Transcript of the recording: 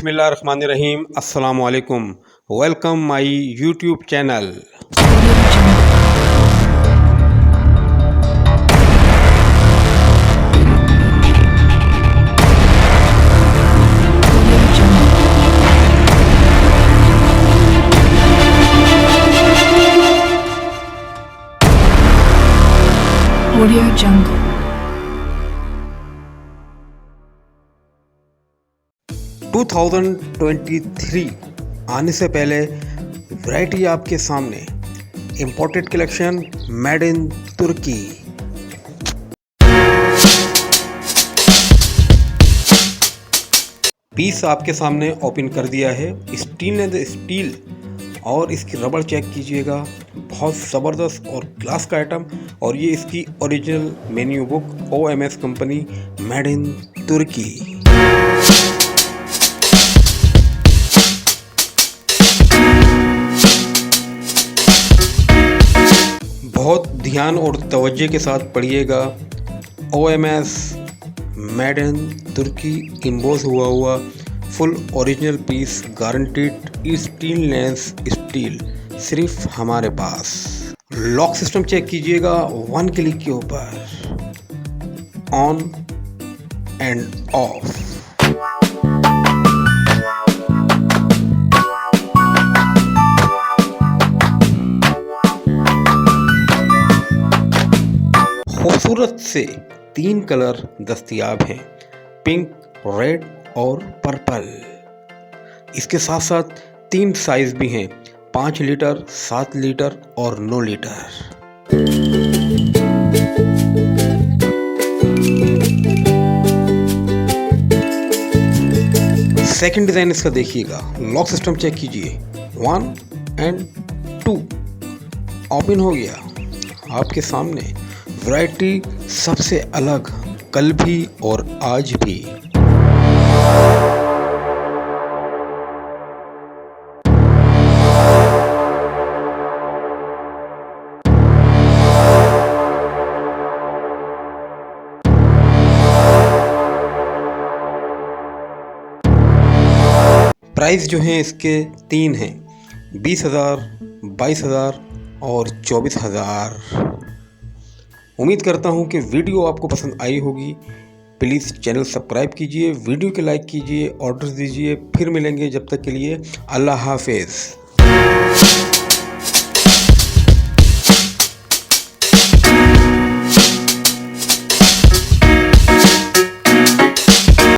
बिस्मिल्लाहिर्रहमानिर्रहीम। अस्सलामु अलैकुम। Welcome my YouTube channel. Audio Jungle. 2023 आने से पहले वैरायटी आपके सामने, इम्पोर्टेड कलेक्शन मेड इन तुर्की। पीस आपके सामने ओपन कर दिया है। स्टील और इसकी रबड़ चेक कीजिएगा, बहुत ज़बरदस्त और क्लास का आइटम। और ये इसकी original menu book OMS company made in तुर्की। बहुत ध्यान और तवज्जो के साथ पढ़िएगा। OMS मेड इन तुर्की इम्बोस हुआ full original piece, guaranteed stainless steel, सिर्फ हमारे पास। लॉक सिस्टम चेक कीजिएगा 1 क्लिक के ऊपर, ऑन एंड ऑफ। खूबसूरत से 3 कलर दस्तयाब हैं, पिंक, रेड और पर्पल। इसके साथ साथ 3 साइज भी हैं, 5 लीटर, 7 लीटर और 9 लीटर। सेकंड डिजाइन इसका देखिएगा। लॉक सिस्टम चेक कीजिए, 1 एंड 2 ओपन हो गया आपके सामने। वैरायटी सबसे अलग, कल भी और आज भी। प्राइस जो है इसके 3 हैं, 20,000, 22,000 और 24,000। उम्मीद करता हूँ कि वीडियो आपको पसंद आई होगी। प्लीज़ चैनल सब्सक्राइब कीजिए, वीडियो को लाइक कीजिए, ऑर्डर दीजिए। फिर मिलेंगे, जब तक के लिए अल्लाह हाफिज़।